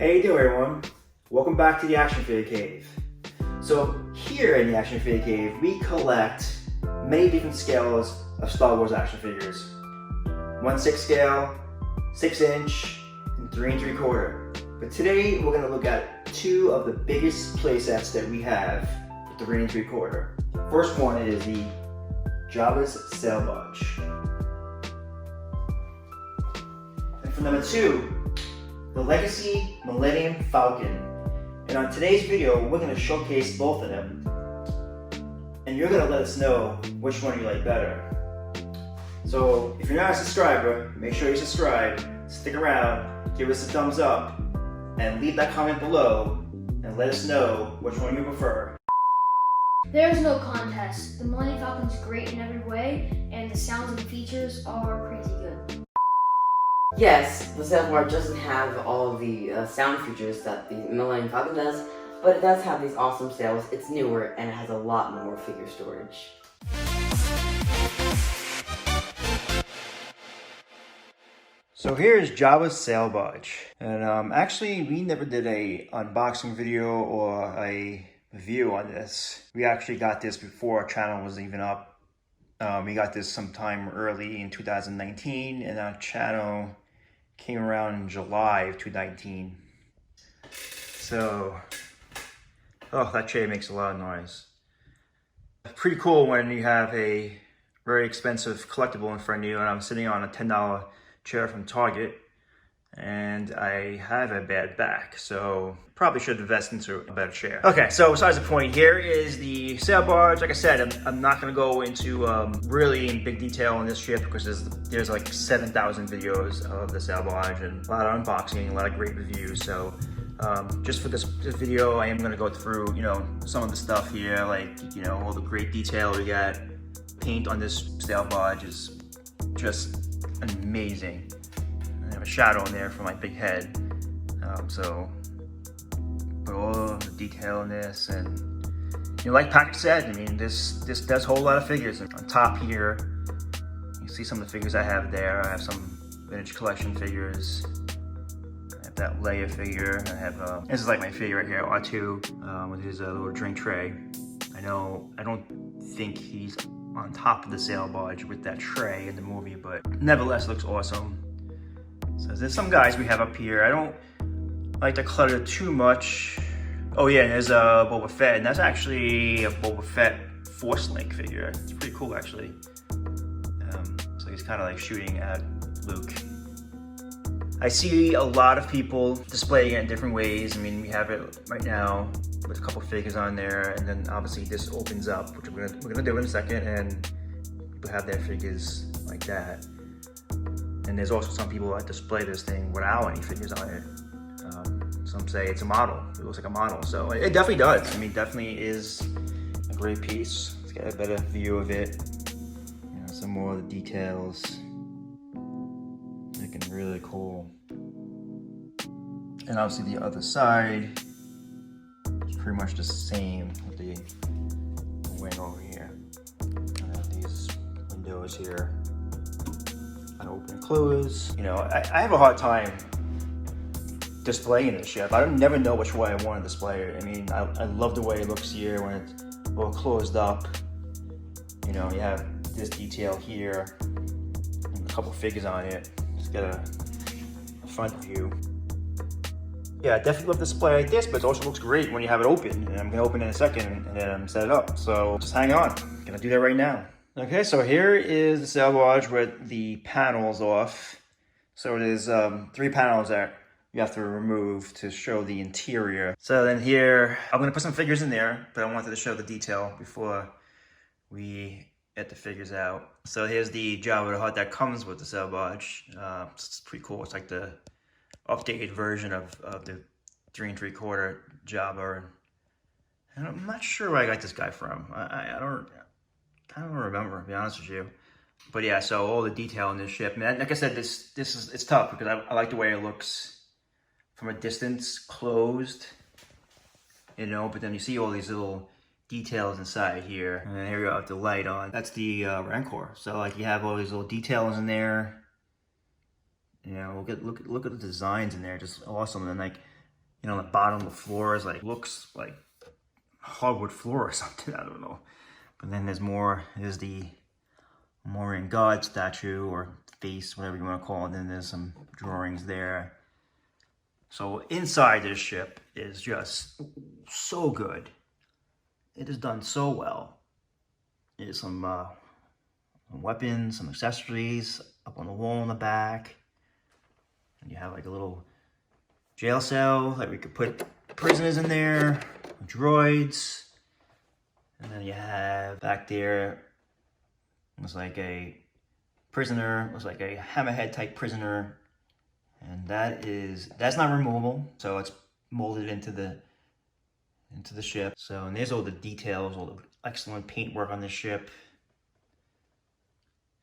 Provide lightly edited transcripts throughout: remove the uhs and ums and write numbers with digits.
Hey, you doing, everyone? Welcome back to the Action Figure Cave. So here in the Action Figure Cave, we collect many different scales of Star Wars action figures. 1/6 scale, 6 inch, and 3 3/4. But today we're going to look at two of the biggest playsets that we have with 3 3/4. First one is the Jabba's Sail Barge. And for number 2, the Legacy Millennium Falcon. And on today's video, we're going to showcase both of them. And you're going to let us know which one you like better. So if you're not a subscriber, make sure you subscribe, stick around, give us a thumbs up, and leave that comment below and let us know which one you prefer. There's no contest. The Millennium Falcon's great in every way, and the sounds and features are crazy good. Yes, the Sail Barge doesn't have all the sound features that the Millennium Falcon does, but it does have these awesome sails. It's newer and it has a lot more figure storage. So here's Jabba's Sail Barge. And actually, we never did a unboxing video or a review on this. We actually got this before our channel was even up. We got this sometime early in 2019, and our channel came around in July of 2019. So, oh, that tray makes a lot of noise. Pretty cool when you have a very expensive collectible in front of you, and I'm sitting on a $10 chair from Target, and I have a bad back, so probably should invest into a better chair. Okay, so besides the point, here is the Sail Barge. Like I said, I'm not going to go into really in big detail on this ship because there's like 7,000 videos of the Sail Barge and a lot of unboxing, a lot of great reviews. So just for this video, I am going to go through, some of the stuff here, like, all the great detail we got. Paint on this Sail Barge is just amazing. I have a shadow in there for my big head, so put all the detail in this, and like Patrick said, I mean, this does hold a lot of figures. And on top here, you see some of the figures I have there. I have some vintage collection figures. I have that Leia figure. I have this is like my favorite here, R2, with his little drink tray. I don't think he's on top of the Sail Barge with that tray in the movie, but nevertheless looks awesome. So there's some guys we have up here. I don't like to clutter too much. Oh yeah, and there's a Boba Fett, and that's actually a Boba Fett Force Link figure. It's pretty cool, actually. So he's kind of like shooting at Luke. I see a lot of people displaying it in different ways. I mean, we have it right now with a couple figures on there, and then obviously this opens up, which we're gonna do in a second, and people have their figures like that. And there's also some people that display this thing without any figures on it. Some say it's a model. It looks like a model. So it definitely does. I mean, definitely is a great piece. Let's get a better view of it. Some more of the details. Looking really cool. And obviously the other side is pretty much the same with the wing over here. I have these windows here. I open and close. I have a hard time displaying this ship. I never know which way I want to display it. I mean, I love the way it looks here when it's all closed up. You have this detail here, and a couple figures on it. Just get a front view. Yeah, I definitely love the display like this, but it also looks great when you have it open. And I'm gonna open it in a second and then set it up. So just hang on, I'm gonna do that right now. Okay, so here is the Sail Barge with the panels off. So there's 3 panels that you have to remove to show the interior. So then here, I'm gonna put some figures in there, but I wanted to show the detail before we get the figures out. So here's the Jabba the Hutt that comes with the Sail Barge. It's pretty cool. It's like the updated version of the 3 3/4 Jabba. And I'm not sure where I got this guy from. I don't remember, to be honest with you. But yeah, so all the detail in this ship. And like I said, it's tough because I like the way it looks from a distance, closed, but then you see all these little details inside here. And then here you have the light on. That's the Rancor. So like you have all these little details in there. Look at the designs in there, just awesome. And like you know, the bottom of the floor is like, looks like hardwood floor or something, I don't know. But then there's the Moorian God statue or face, whatever you want to call it. And then there's some drawings there. So inside this ship is just so good. It is done so well. There's some weapons, some accessories up on the wall in the back. And you have like a little jail cell that we could put prisoners in there, droids. And then you have back there, looks like a prisoner, looks like a hammerhead type prisoner. And that's not removable, so it's molded into the ship. So, and there's all the details, all the excellent paintwork on the ship.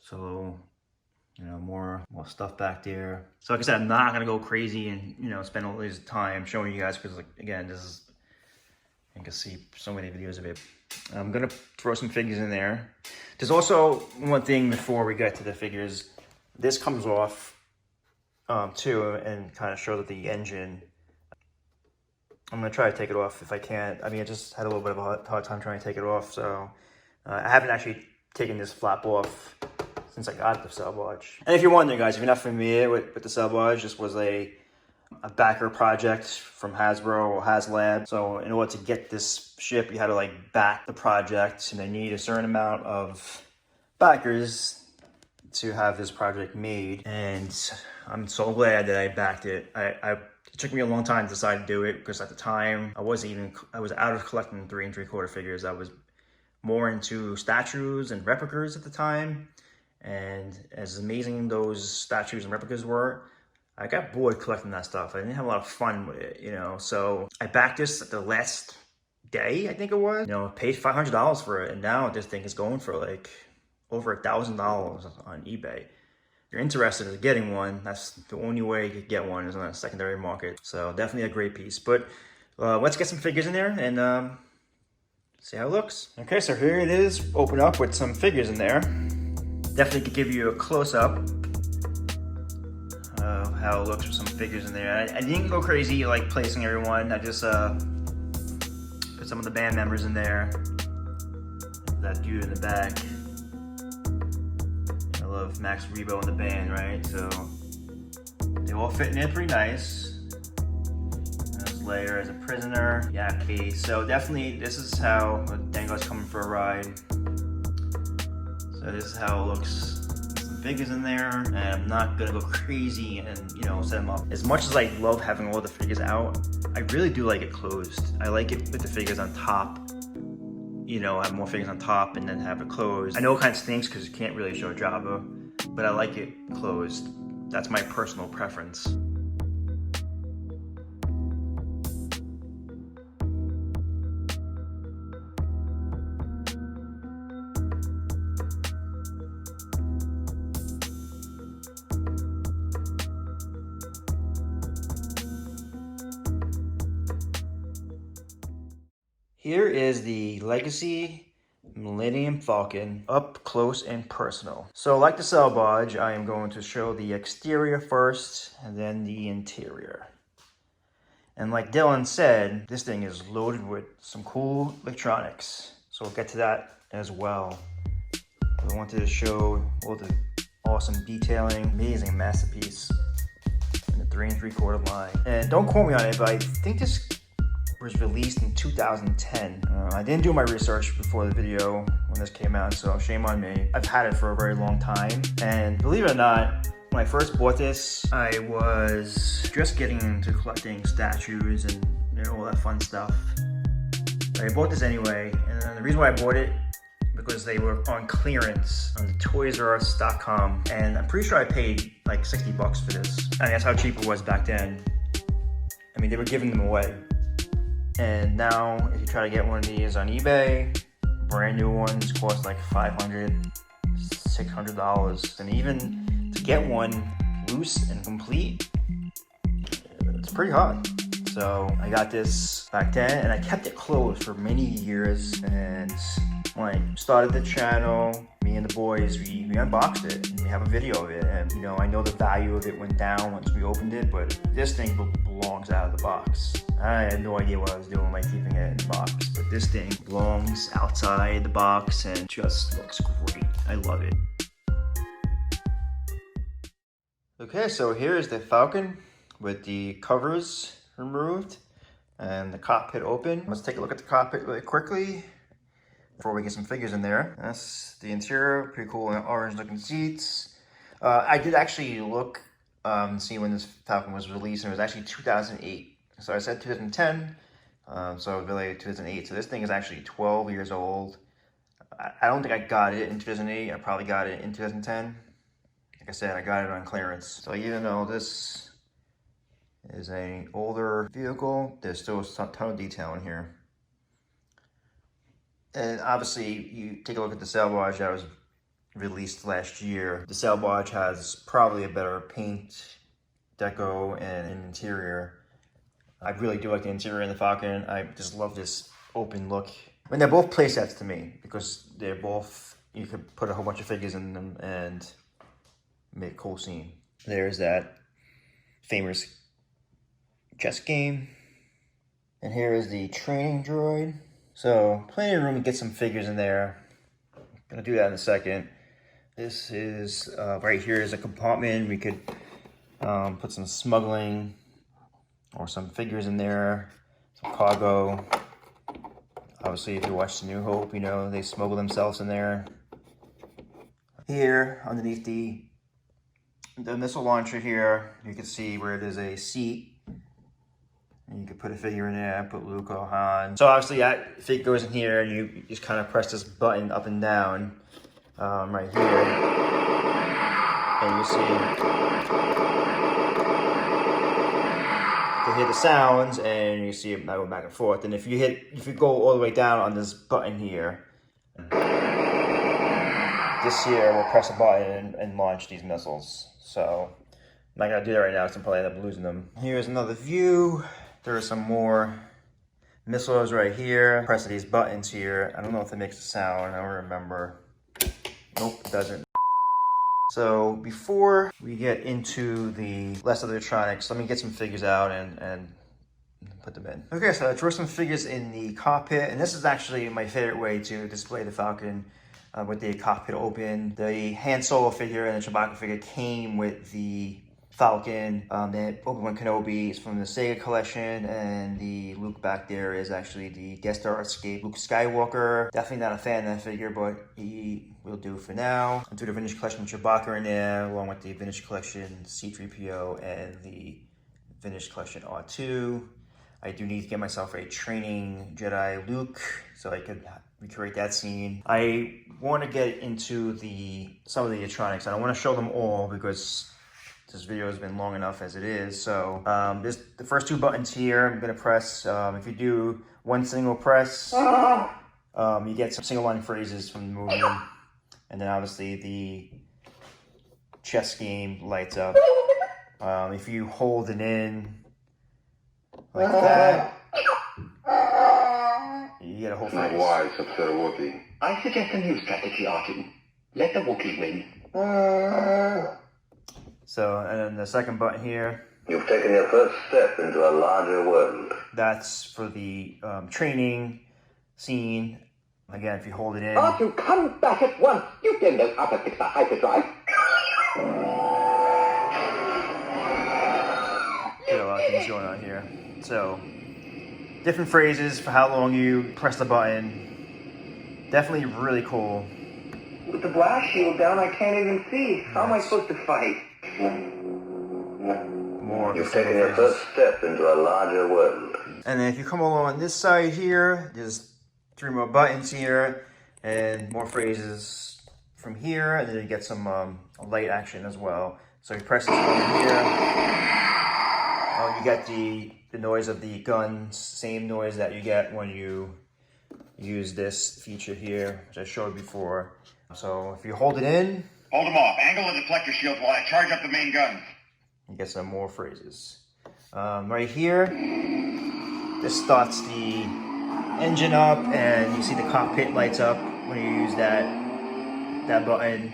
So, you know, more stuff back there. So like I said, I'm not gonna go crazy and, you know, spend all this time showing you guys, because like, again, this is, you can see so many videos of it. I'm gonna throw some figures in there. There's also one thing before we get to the figures. This comes off too, and kind of show that the engine, I'm gonna try to take it off if I can. I mean, I just had a little bit of a hard time trying to take it off, so I haven't actually taken this flap off since I got the Sail Barge. And if you're wondering, guys, if you're not familiar with the Sail Barge, this was a backer project from Hasbro or HasLab. So in order to get this ship, you had to like back the project, and they need a certain amount of backers to have this project made. And I'm so glad that I backed it. It took me a long time to decide to do it, because at the time I was out of collecting 3 3/4 figures. I was more into statues and replicas at the time. And as amazing those statues and replicas were, I got bored collecting that stuff. I didn't have a lot of fun with it, you know. So I backed this at the last day, I think it was. You know, paid $500 for it, and now this thing is going for like over $1,000 on eBay. If you're interested in getting one, that's the only way you could get one, is on a secondary market. So definitely a great piece. But let's get some figures in there and see how it looks. Okay, so here it is, open up with some figures in there. Definitely could give you a close-up of how it looks with some figures in there. I didn't go crazy like placing everyone. I just put some of the band members in there. That dude in the back. I love Max Rebo in the band, right? So they all fit in there pretty nice. There's Lair as a prisoner. Yeah, case. So definitely, this is how Dango's coming for a ride. So this is how it looks. Some figures in there, and I'm not gonna go crazy and, you know, set them up. As much as I love having all the figures out, I really do like it closed. I like it with the figures on top. You know, have more figures on top and then have it closed. I know it kind of stinks because you can't really show Jabba, but I like it closed. That's my personal preference. Here is the Legacy Millennium Falcon up close and personal. So like the Sail Barge, I am going to show the exterior first and then the interior. And like Dylan said, this thing is loaded with some cool electronics. So we'll get to that as well. I wanted to show all the awesome detailing, amazing masterpiece in the 3 3/4 line. And don't quote me on it, but I think this was released in 2010. I didn't do my research before the video when this came out, so shame on me. I've had it for a very long time, and believe it or not, when I first bought this, I was just getting into collecting statues and, you know, all that fun stuff. But I bought this anyway, and the reason why I bought it, because they were on clearance on the ToysRUs.com, and I'm pretty sure I paid like 60 bucks for this. I mean, that's how cheap it was back then. I mean, they were giving them away. And now, if you try to get one of these on eBay, brand new ones cost like $500, $600. And even to get one loose and complete, it's pretty hard. So I got this back then, and I kept it closed for many years. And when I started the channel, Me and the boys, we unboxed it and we have a video of it. And you know, I know the value of it went down once we opened it, but this thing belongs out of the box. I had no idea what I was doing by keeping it in the box, but this thing belongs outside the box and just looks great. I love it. Okay, so here is the Falcon with the covers removed and the cockpit open. Let's take a look at the cockpit really quickly before we get some figures in there. That's the interior, pretty cool orange looking seats. I did actually look and see when this Falcon was released, and it was actually 2008. So I said 2010, so really 2008. So this thing is actually 12 years old. I don't think I got it in 2008. I probably got it in 2010. Like I said, I got it on clearance. So even though this is an older vehicle, there's still a ton of detail in here. And obviously, you take a look at the Sail Barge that was released last year. The Sail Barge has probably a better paint, deco, and an interior. I really do like the interior in the Falcon. I just love this open look. I mean, they're both playsets to me because they're both, you could put a whole bunch of figures in them and make a cool scene. There's that famous chess game. And here is the training droid. So plenty of room to get some figures in there. I'm gonna do that in a second. This is, right here is a compartment. We could put some smuggling or some figures in there, some cargo. Obviously, if you watch The New Hope, you know, they smuggle themselves in there. Here, underneath the missile launcher here, you can see where there's a seat. And you could put a figure in there, put Luke or Han. So obviously that figure goes in here and you just kind of press this button up and down right here. And you see, you hear the sounds and you see it go back and forth. And if you go all the way down on this button here, this here will press a button and launch these missiles. So I'm not gonna do that right now because I'm probably end up losing them. Here's another view. There are some more missiles right here. Press these buttons here. I don't know if it makes a sound. I don't remember. Nope, it doesn't. So before we get into the rest of the electronics, let me get some figures out and put them in. Okay, so I drew some figures in the cockpit, and this is actually my favorite way to display the Falcon with the cockpit open. The Han Solo figure and the Chewbacca figure came with the Falcon. The Obi-Wan Kenobi is from the Sega collection, and the Luke back there is actually the Death Star Escape Luke Skywalker. Definitely not a fan of that figure, but he will do for now. I'll do the Vintage Collection Chewbacca in there, along with the Vintage Collection C-3PO and the Vintage Collection R2. I do need to get myself a training Jedi Luke so I could recreate that scene. I want to get into some of the electronics. I don't want to show them all because this video has been long enough as it is. So there's the first two buttons here. I'm gonna press. If you do one single press, you get some single line phrases from the movie, and then obviously the chess game lights up. If you hold it in like that, you get a whole phrase. Why, Sir Wookiee? I suggest a new strategy, Artie. Let the Wookiee win. So, and then the second button here. You've taken your first step into a larger world. That's for the training scene. Again, if you hold it in. Artie, come back at once. You bend those upper six to hyperdrive. Got a lot of things going on here. So, different phrases for how long you press the button. Definitely really cool. With the blast shield down, I can't even see. How am I supposed to fight? More. You've taken your first step into a larger world. And then if you come along this side here, there's 3 more buttons here and more phrases from here, and then you get some light action as well. So you press this button here. You get the noise of the guns, same noise that you get when you use this feature here, which I showed before. So if you hold it in, hold them off. Angle the deflector shield while I charge up the main guns. You get some more phrases. Right here, this starts the engine up, and you see the cockpit lights up when you use that that button,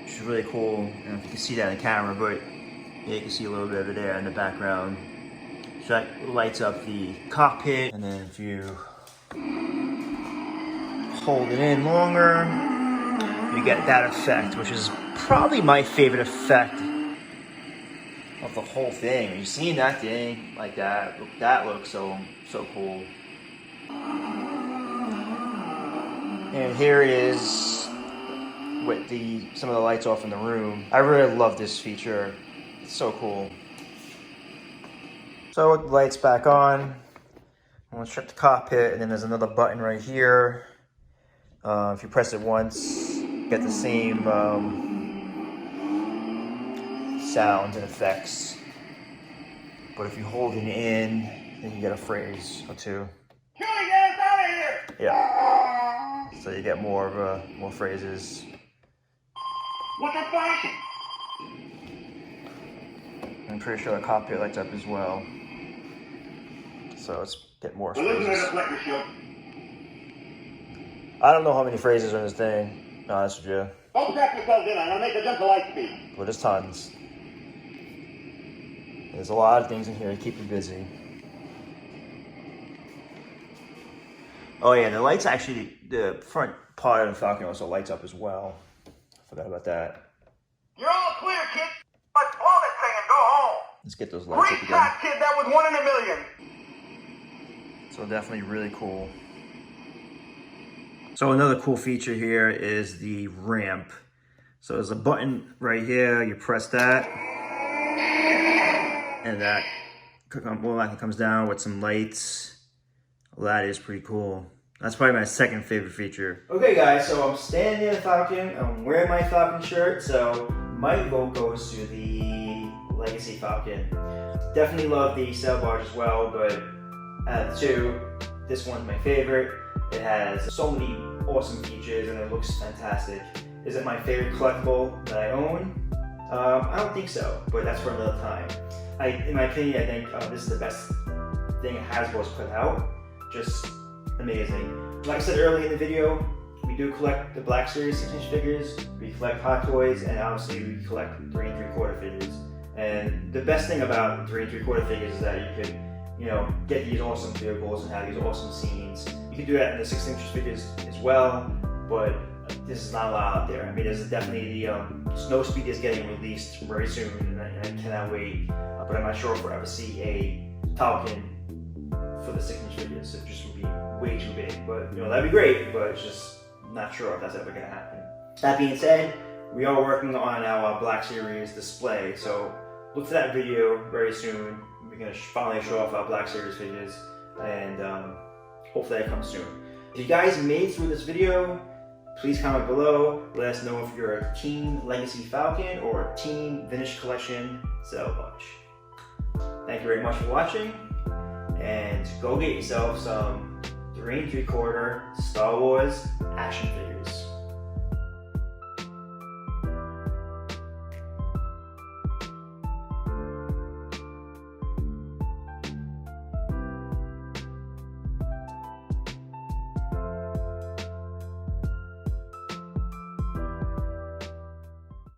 which is really cool. I don't know if you can see that in the camera, but yeah, you can see a little bit of it there in the background. So that lights up the cockpit, and then if you hold it in longer, you get that effect, which is probably my favorite effect of the whole thing. You've seen that thing like that. That looks so cool. And here it is with some of the lights off in the room. I really love this feature. It's so cool. So with the lights back on, I'm gonna shut the cockpit, and then there's another button right here. If you press it once, you get the same sounds and effects. But if you hold it in, then you get a phrase or two. Killing ass out of here! Yeah. So you get more phrases. What's that flashing? I'm pretty sure the cockpit lights up as well. So let's get more Eliminate phrases. the reflector shield. I don't know how many phrases are in this thing. No, that's you. Don't strap yourselves in. I'm gonna make the jump to light speed. But there's tons. There's a lot of things in here to keep you busy. Oh yeah, the lights actually, the front part of the Falcon also lights up as well. Forgot about that. You're all clear, kid. Let's blow this thing and go home. Let's get those lights up Great again. shot, kid. That was 1 in a million. So definitely really cool. So another cool feature here is the ramp. So there's a button right here, you press that, and that more likely comes down with some lights. Well, that is pretty cool. That's probably my second favorite feature. Okay guys, so I'm standing in the Falcon, I'm wearing my Falcon shirt, so my vote goes to the Legacy Falcon. Definitely love the Sail Barge as well, but out of the two, this one's my favorite. It has so many awesome features and it looks fantastic. Is it my favorite collectible that I own? I don't think so, but that's for another time. In my opinion, I think this is the best thing Hasbro's put out. Just amazing. Like I said earlier in the video, we do collect the Black Series 6-inch figures, we collect Hot Toys, and obviously we collect 3 3/4 figures. And the best thing about 3 3/4 figures is that you could, get these awesome vehicles and have these awesome scenes. You can do that in the 6-inch figures as well, but this is not allowed out there. I mean, there's definitely the Snow Speed is getting released very soon, and I cannot wait. But I'm not sure if we'll ever see a Falcon for the 6-inch figures. It just would be way too big. But that'd be great. But it's just not sure if that's ever gonna happen. That being said, we are working on our Black Series display, so look for that video very soon. We're gonna finally show off our Black Series figures, and hopefully that comes soon. If you guys made it through this video, please comment below. Let us know if you're a Team Legacy Falcon or Team Vintage Collection Sail Barge. Thank you very much for watching, and go get yourself some 3 3/4 Star Wars action figures.